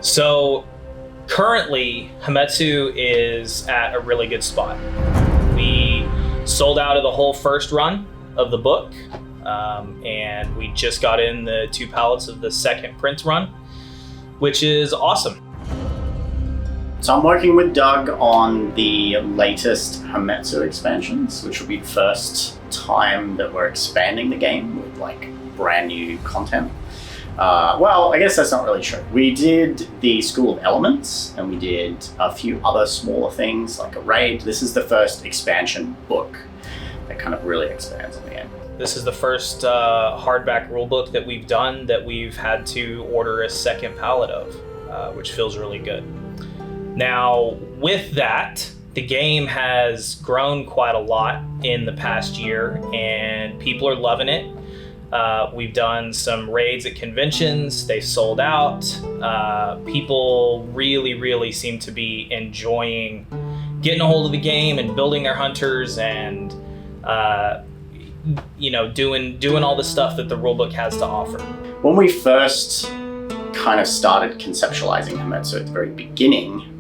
So currently, Hametsu is at a really good spot. We sold out of the whole first run of the book, and we just got in the 2 pallets of the second print run, which is awesome. So I'm working with Doug on the latest Hametsu expansions, which will be the first time that we're expanding the game with like brand new content. Well, I guess that's not really true. We did the School of Elements, and we did a few other smaller things like a raid. This is the first expansion book that kind of really expands on the game. This is the first hardback rulebook that we've done that we've had to order a second pallet of, which feels really good. Now, with that, the game has grown quite a lot in the past year, and people are loving it. We've done some raids at conventions. They've sold out. People really seem to be enjoying getting a hold of the game and building their hunters and doing all the stuff that the rulebook has to offer. When we first kind of started conceptualizing Hametsu at the very beginning,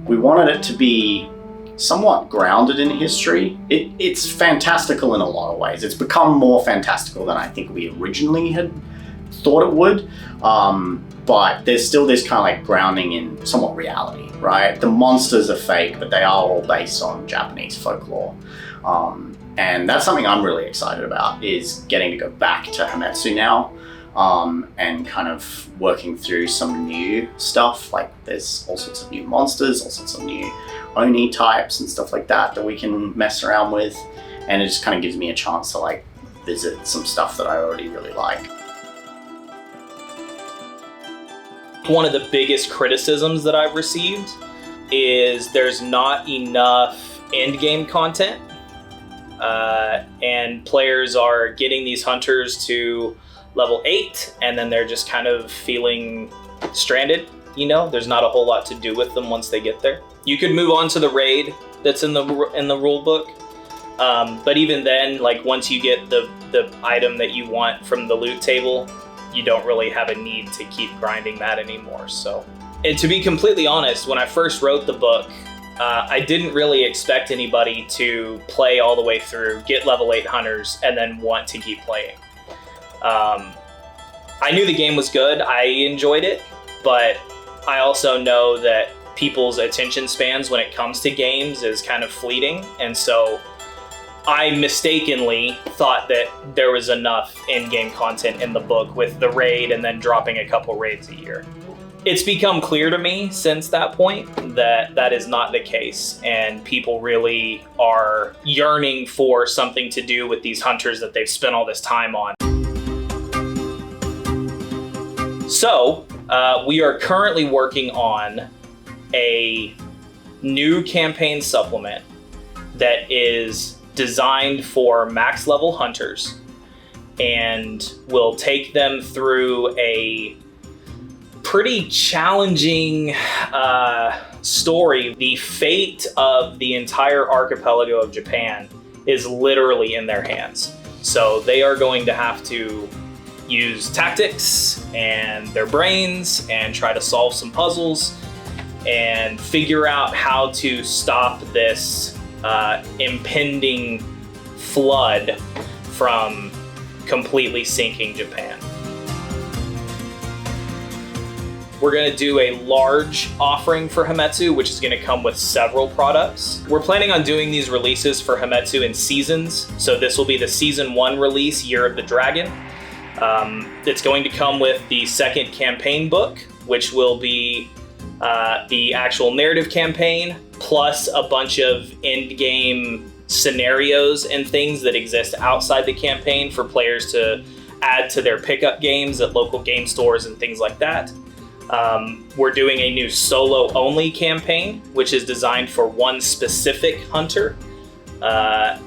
we wanted it to be somewhat grounded in history. It's fantastical in a lot of ways. It's become more fantastical than I think we originally had thought it would. But there's still this kind of like grounding in somewhat reality, right? The monsters are fake, but they are all based on Japanese folklore. And that's something I'm really excited about, is getting to go back to Hametsu now, and kind of working through some new stuff. Like there's all sorts of new monsters, all sorts of new Oni types and stuff like that we can mess around with. And it just kind of gives me a chance to like visit some stuff that I already really like. One of the biggest criticisms that I've received is there's not enough endgame content, and players are getting these hunters to level 8 and then they're just kind of feeling stranded. There's not a whole lot to do with them once they get there. You could move on to the raid that's in the rule book, but even then, like once you get the item that you want from the loot table, you don't really have a need to keep grinding that anymore. So, and to be completely honest, when I first wrote the book, I didn't really expect anybody to play all the way through, get level 8 hunters, and then want to keep playing. I knew the game was good. I enjoyed it, but I also know that people's attention spans when it comes to games is kind of fleeting. And so I mistakenly thought that there was enough in-game content in the book with the raid and then dropping a couple raids a year. It's become clear to me since that point that that is not the case, and people really are yearning for something to do with these hunters that they've spent all this time on. So, we are currently working on a new campaign supplement that is designed for max level hunters and will take them through a pretty challenging story. The fate of the entire archipelago of Japan is literally in their hands. So they are going to have to use tactics and their brains and try to solve some puzzles and figure out how to stop this impending flood from completely sinking Japan. We're going to do a large offering for Hametsu, which is going to come with several products. We're planning on doing these releases for Hametsu in seasons. So this will be the season 1 release, Year of the Dragon. It's going to come with the second campaign book, which will be the actual narrative campaign, plus a bunch of end-game scenarios and things that exist outside the campaign for players to add to their pickup games at local game stores and things like that. We're doing a new solo-only campaign, which is designed for one specific hunter,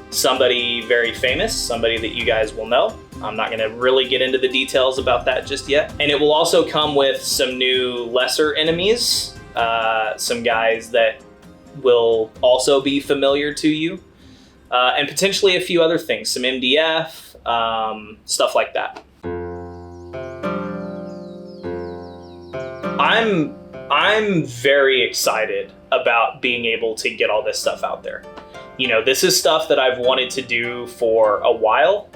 somebody very famous, somebody that you guys will know. I'm not going to really get into the details about that just yet. And it will also come with some new lesser enemies, some guys that will also be familiar to you, and potentially a few other things, some MDF, stuff like that. I'm very excited about being able to get all this stuff out there. This is stuff that I've wanted to do for a while,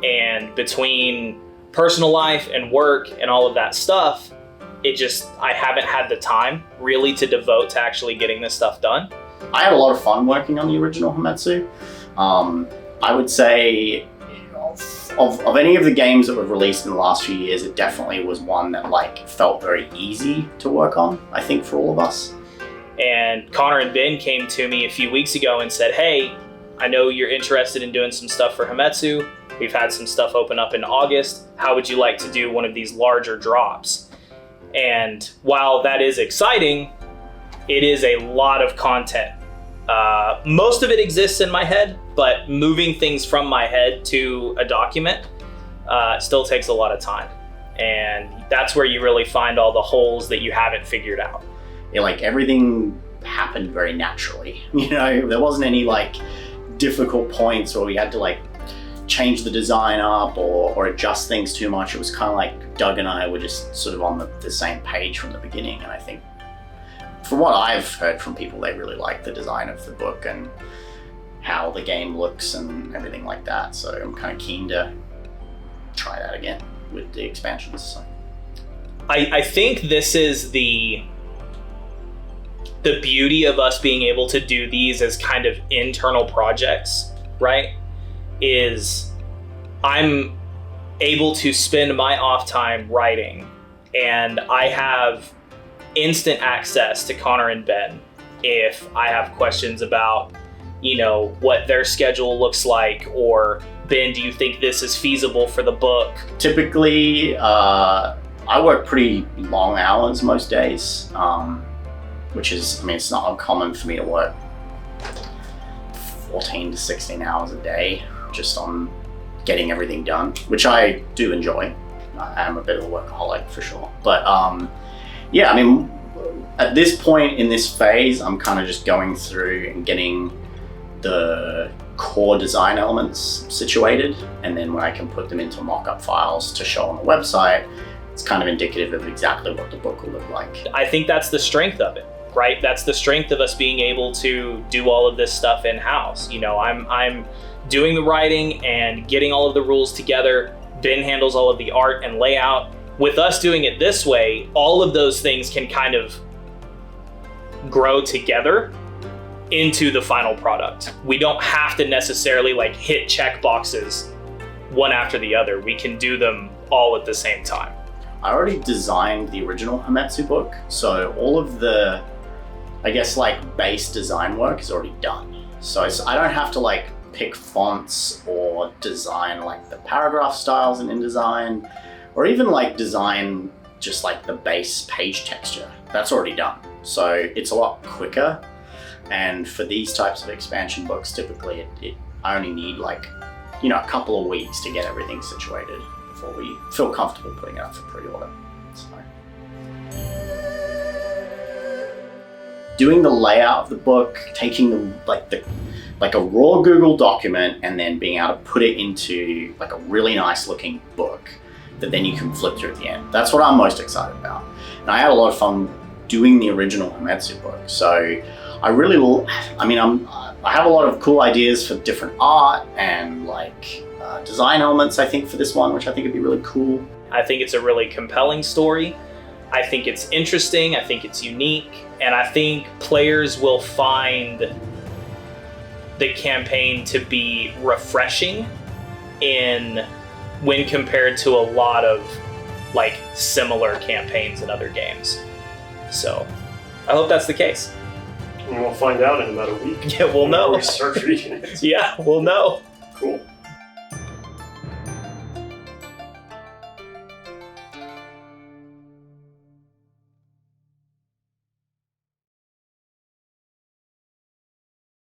and between personal life and work and all of that stuff, I haven't had the time really to devote to actually getting this stuff done. I had a lot of fun working on the original Hametsu. I would say of any of the games that were released in the last few years, it definitely was one that felt very easy to work on, I think, for all of us. And Connor and Ben came to me a few weeks ago and said, hey, I know you're interested in doing some stuff for Hametsu. We've had some stuff open up in August. How would you like to do one of these larger drops? And while that is exciting, it is a lot of content. Most of it exists in my head, but moving things from my head to a document still takes a lot of time. And that's where you really find all the holes that you haven't figured out. Yeah, everything happened very naturally. There wasn't any difficult points where we had to change the design up or adjust things too much. It was kind of Doug and I were just sort of on the same page from the beginning. And I think from what I've heard from people, they really like the design of the book and how the game looks and everything like that. So I'm kind of keen to try that again with the expansions. So. I think this is the beauty of us being able to do these as kind of internal projects, right? Is I'm able to spend my off time writing, and I have instant access to Connor and Ben if I have questions about, what their schedule looks like, or Ben, do you think this is feasible for the book? Typically, I work pretty long hours most days, which is, it's not uncommon for me to work 14 to 16 hours a day just on getting everything done, which I do enjoy. I am a bit of a workaholic for sure. But at this point in this phase, I'm kind of just going through and getting the core design elements situated, and then when I can put them into mock-up files to show on the website, it's kind of indicative of exactly what the book will look like. I think that's the strength of it, right? That's the strength of us being able to do all of this stuff in-house. I'm doing the writing and getting all of the rules together. Ben handles all of the art and layout. With us doing it this way, all of those things can kind of grow together into the final product. We don't have to necessarily hit check boxes one after the other. We can do them all at the same time. I already designed the original Hametsu book, so all of the, base design work is already done. So I don't have to pick fonts or design the paragraph styles in InDesign, or even design just the base page texture. That's already done. So it's a lot quicker. And for these types of expansion books, typically I only need a couple of weeks to get everything situated before we feel comfortable putting it up for pre-order. So. Doing the layout of the book, taking a raw Google document and then being able to put it into a really nice looking book that then you can flip through at the end. That's what I'm most excited about. And I had a lot of fun doing the original Hametsu book. So I really, I have a lot of cool ideas for different art and design elements, I think, for this one, which I think would be really cool. I think it's a really compelling story. I think it's interesting. I think it's unique. And I think players will find the campaign to be refreshing when compared to a lot of similar campaigns in other games. So I hope that's the case. And we'll find out in about a week. Yeah, we'll know. We start reading it. Yeah, we'll know. Cool.